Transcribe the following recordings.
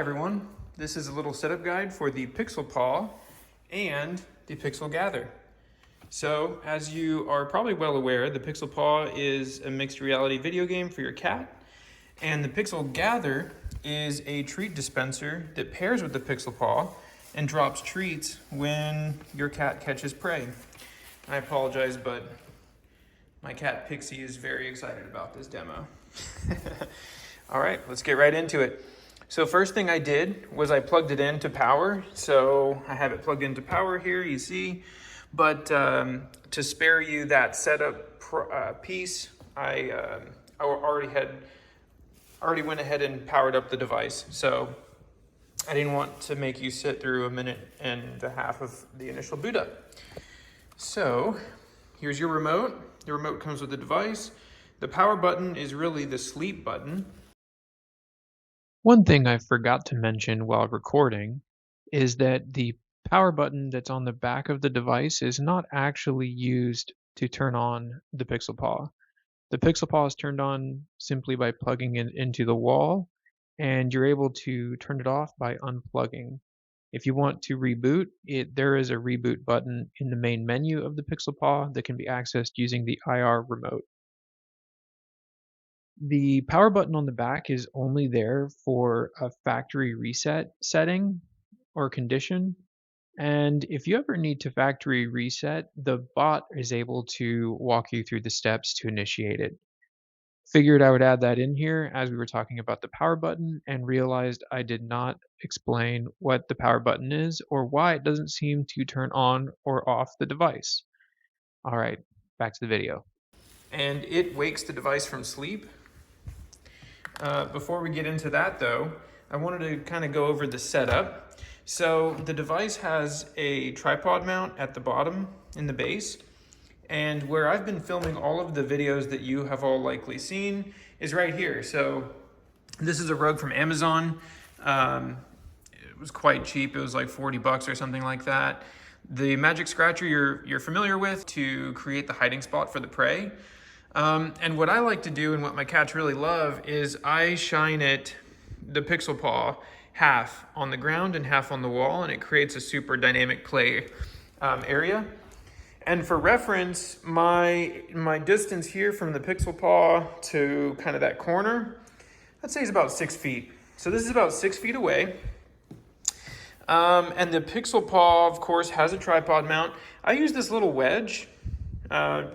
everyone, this is a little setup guide for the Pixel Paw and the Pixel Gather. So, as you are probably well aware, the Pixel Paw is a mixed reality video game for your cat, and the Pixel Gather is a treat dispenser that pairs with the Pixel Paw and drops treats when your cat catches prey. I apologize, but my cat Pixie is very excited about this demo. All right, let's get right into it. So first thing I did was I plugged it into power. So I have it plugged into power here, you see. But to spare you that setup piece, I already went ahead and powered up the device. So I didn't want to make you sit through a minute and a half of the initial boot up. So here's your remote. The remote comes with the device. The power button is really the sleep button. One thing I forgot to mention while recording is that the power button that's on the back of the device is not actually used to turn on the Pixel Paw. The Pixel Paw is turned on simply by plugging it into the wall, and you're able to turn it off by unplugging. If you want to reboot it, there is a reboot button in the main menu of the Pixel Paw that can be accessed using the IR remote. The power button on the back is only there for a factory reset setting or condition. And if you ever need to factory reset, the bot is able to walk you through the steps to initiate it. Figured I would add that in here as we were talking about the power button and realized I did not explain what the power button is or why it doesn't seem to turn on or off the device. All right, back to the video. And it wakes the device from sleep. Before we get into that though, I wanted to kind of go over the setup. So the device has a tripod mount at the bottom in the base, and where I've been filming all of the videos that you have all likely seen is right here. So this is a rug from Amazon. It was quite cheap. It was like 40 bucks or something like that. The magic scratcher you're familiar with to create the hiding spot for the prey. And what I like to do and what my cats really love is I shine the Pixel Paw half on the ground and half on the wall, and it creates a super dynamic play area. And for reference, my distance here from the Pixel Paw to kind of that corner, I'd say is about 6 feet. So this is about 6 feet away. And the Pixel Paw, of course, has a tripod mount. I use this little wedge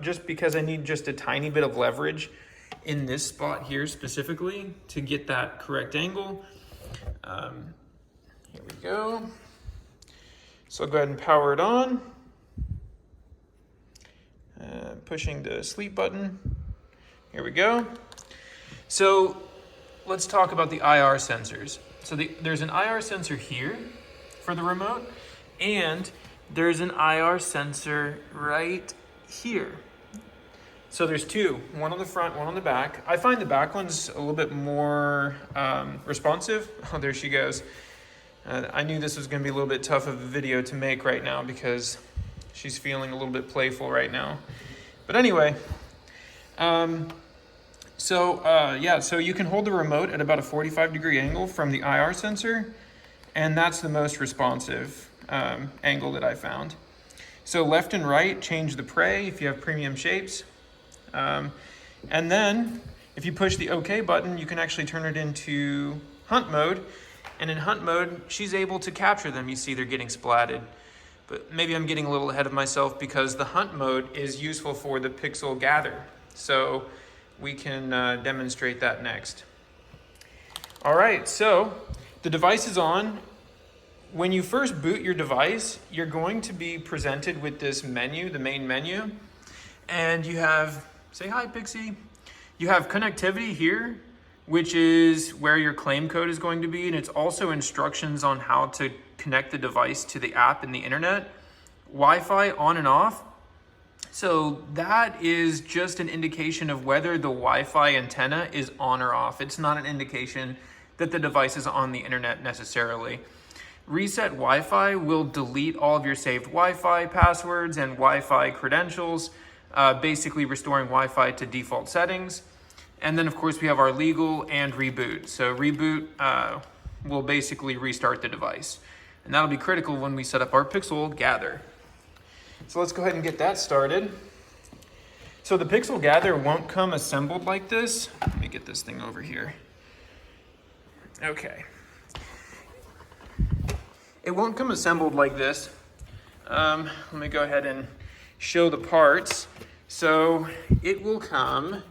just because I need just a tiny bit of leverage in this spot here specifically to get that correct angle. Here we go. So I'll go ahead and power it on. Pushing the sleep button. Here we go. So let's talk about the IR sensors. So there's an IR sensor here for the remote, and there's an IR sensor right here. So there's two, one on the front, one on the back. I find the back one's a little bit more responsive. Oh, there she goes. I knew this was going to be a little bit tough of a video to make right now because she's feeling a little bit playful right now. But anyway, so you can hold the remote at about a 45-degree angle from the IR sensor, and that's the most responsive angle that I found. So left and right change the prey if you have premium shapes. And then if you push the OK button, you can actually turn it into hunt mode. And in hunt mode, she's able to capture them. You see they're getting splatted. But maybe I'm getting a little ahead of myself because the hunt mode is useful for the Pixel Gather. So we can demonstrate that next. All right, so the device is on. When you first boot your device, you're going to be presented with this menu, the main menu. And you have, say hi, Pixie. You have connectivity here, which is where your claim code is going to be. And it's also instructions on how to connect the device to the app and the internet. Wi-Fi on and off. So that is just an indication of whether the Wi-Fi antenna is on or off. It's not an indication that the device is on the internet necessarily. Reset Wi-Fi will delete all of your saved Wi-Fi passwords and Wi-Fi credentials, basically restoring Wi-Fi to default settings. And then of course we have our legal and reboot. So reboot will basically restart the device. And that'll be critical when we set up our Pixel Gather. So let's go ahead and get that started. So the Pixel Gather won't come assembled like this. Let me get this thing over here. Okay. It won't come assembled like this. Let me go ahead and show the parts. So it will come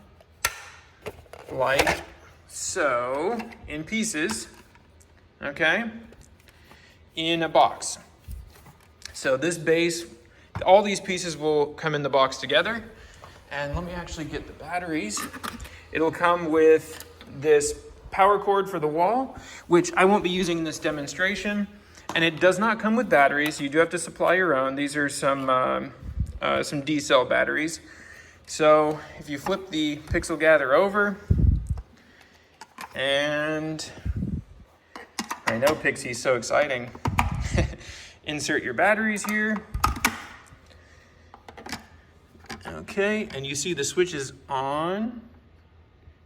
like so, in pieces, okay, in a box. So this base, all these pieces will come in the box together. And let me actually get the batteries. It'll come with this power cord for the wall, which I won't be using in this demonstration. And it does not come with batteries. You do have to supply your own. These are some D-cell batteries. So if you flip the Pixel Gather over, and I know Pixie's so exciting. Insert your batteries here. Okay, and you see the switch is on.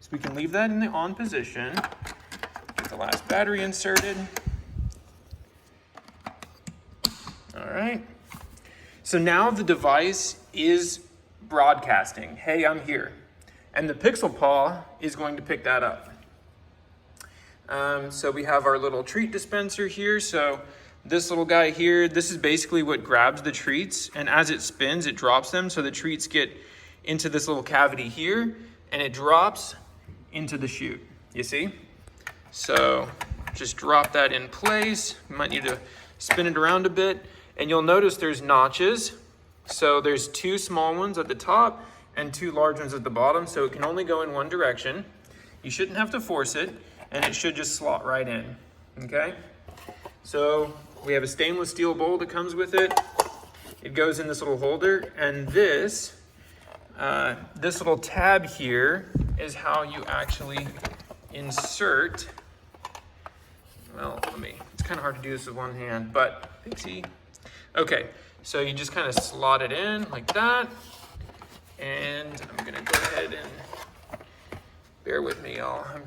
So we can leave that in the on position. Get the last battery inserted. All right. So now the device is broadcasting, hey, I'm here. And the Pixel Paw is going to pick that up. So we have our little treat dispenser here. So this little guy here, this is basically what grabs the treats, and as it spins, it drops them. So the treats get into this little cavity here, and it drops into the chute, you see? So just drop that in place. You might need to spin it around a bit, and you'll notice there's notches. So there's 2 small ones at the top and 2 large ones at the bottom, so it can only go in one direction. You shouldn't have to force it, and it should just slot right in, okay? So we have a stainless steel bowl that comes with it. It goes in this little holder, and this little tab here is how you actually insert, well, it's kind of hard to do this with one hand, but see. Okay, so you just kind of slot it in like that, and I'm gonna go ahead and bear with me, y'all. I'm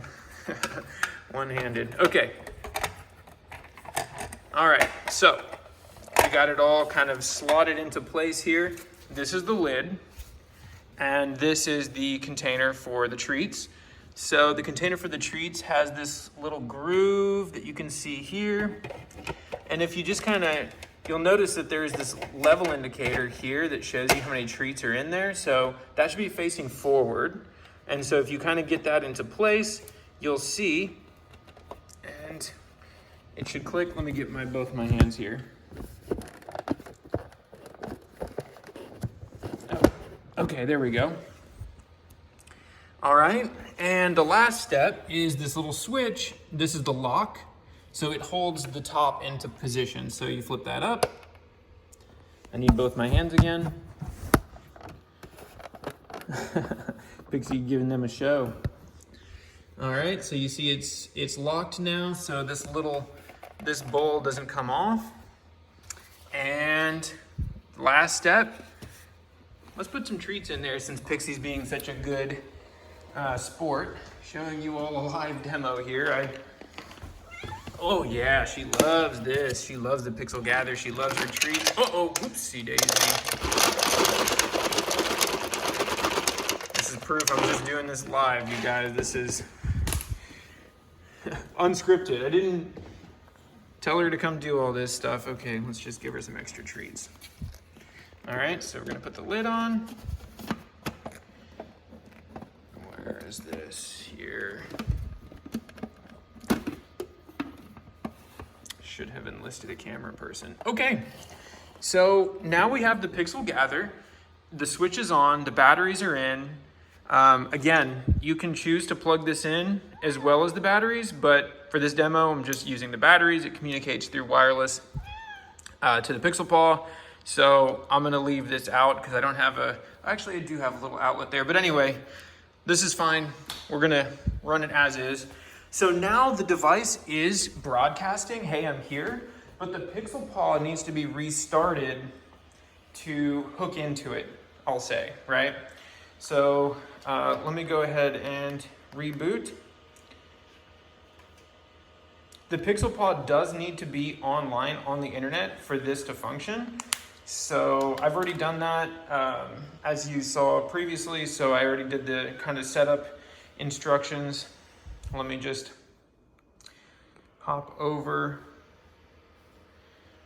one-handed. Okay. All right, so we got it all kind of slotted into place here. This is the lid, and this is the container for the treats. So the container for the treats has this little groove that you can see here. And if you just you'll notice that there's this level indicator here that shows you how many treats are in there. So that should be facing forward. And so if you kind of get that into place, you'll see, and it should click. Let me get both my hands here. Okay, there we go. All right, and the last step is this little switch. This is the lock. So it holds the top into position. So you flip that up. I need both my hands again. Pixie giving them a show. All right, so you see it's locked now. So this bowl doesn't come off. And last step, let's put some treats in there since Pixie's being such a good sport. Showing you all a live demo here. Oh yeah, she loves this. She loves the Pixel Gather. She loves her treats. Uh-oh, whoopsie daisy. This is proof I'm just doing this live, you guys. This is unscripted. I didn't tell her to come do all this stuff. Okay, let's just give her some extra treats. All right, so we're gonna put the lid on. Where is this? Here. Should have enlisted a camera person. Okay, so now we have the Pixel Gather. The switch is on, the batteries are in. Again, you can choose to plug this in as well as the batteries, but for this demo, I'm just using the batteries. It communicates through wireless to the Pixel Paw. So I'm gonna leave this out because I don't have actually I do have a little outlet there, but anyway, this is fine. We're gonna run it as is. So now the device is broadcasting, hey, I'm here, but the Pixel Paw needs to be restarted to hook into it, I'll say, right? So let me go ahead and reboot. The Pixel Paw does need to be online on the internet for this to function. So I've already done that as you saw previously. So I already did the kind of setup instructions. Let me just hop over.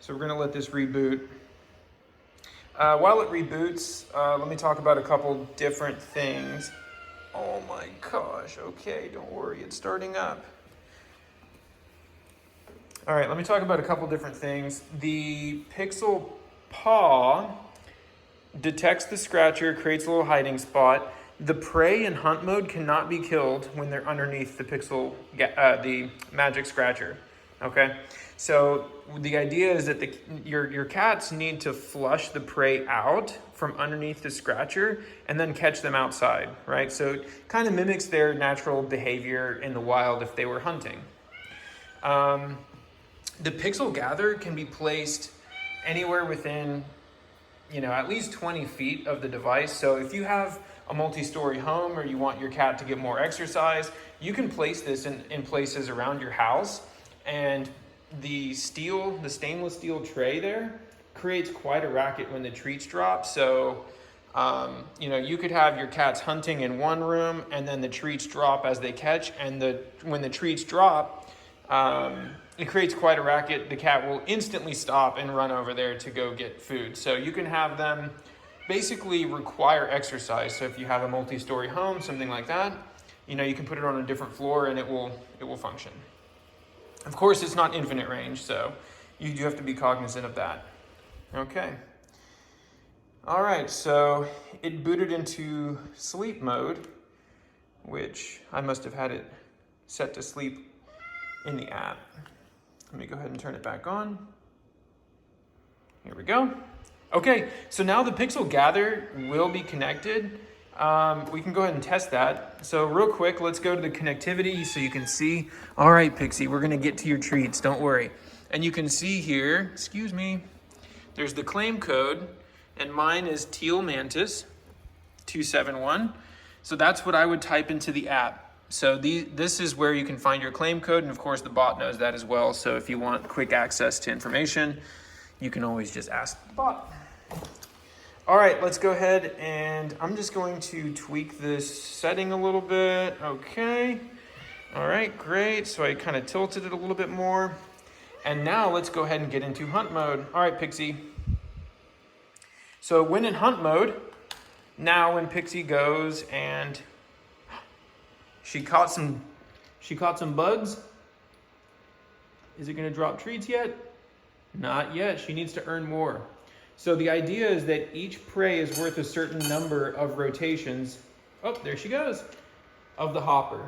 So we're gonna let this reboot. While it reboots, let me talk about a couple different things. Oh my gosh, okay, don't worry, it's starting up. All right, let me talk about a couple different things. The Pixel Paw detects the scratcher, creates a little hiding spot. The prey in hunt mode cannot be killed when they're underneath the magic scratcher. Okay, so the idea is that your cats need to flush the prey out from underneath the scratcher and then catch them outside, right? So it kind of mimics their natural behavior in the wild if they were hunting. The pixel gather can be placed anywhere within, at least 20 feet of the device. So if you have a multi-story home or you want your cat to get more exercise, you can place this in places around your house. And the stainless steel tray there creates quite a racket when the treats drop. So, you could have your cats hunting in one room and then the treats drop as they catch. And when the treats drop, it creates quite a racket. The cat will instantly stop and run over there to go get food. So you can have them basically require exercise. So if you have a multi-story home, something like that, you can put it on a different floor and it will function. Of course, it's not infinite range, so you do have to be cognizant of that. Okay. All right, so it booted into sleep mode, which I must have had it set to sleep in the app. Let me go ahead and turn it back on. Here we go. Okay, so now the Pixel Gather will be connected. We can go ahead and test that. So real quick, let's go to the connectivity so you can see. All right, Pixie, we're gonna get to your treats, don't worry. And you can see here, excuse me, there's the claim code, and mine is Teal Mantis 271. So that's what I would type into the app. So this is where you can find your claim code, and of course the bot knows that as well. So if you want quick access to information, you can always just ask the bot. All right, let's go ahead and I'm just going to tweak this setting a little bit. Okay. All right, great. So I kind of tilted it a little bit more. And now let's go ahead and get into hunt mode. All right, Pixie. So when in hunt mode, now when Pixie goes and she caught some bugs. Is it gonna drop treats yet? Not yet, she needs to earn more. So the idea is that each prey is worth a certain number of rotations. Oh, there she goes, of the hopper.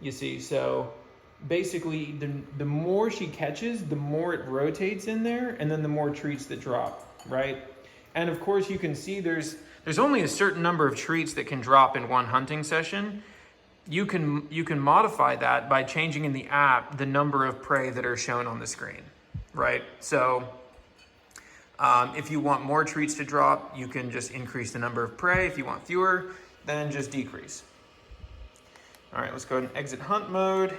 You see, so basically the more she catches, the more it rotates in there, and then the more treats that drop, right? And of course you can see there's only a certain number of treats that can drop in one hunting session. You can modify that by changing in the app the number of prey that are shown on the screen, right? So if you want more treats to drop, you can just increase the number of prey. If you want fewer, then just decrease. All right, let's go ahead and exit hunt mode.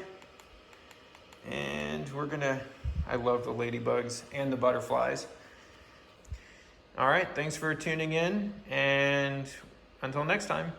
And I love the ladybugs and the butterflies. All right, thanks for tuning in, and until next time.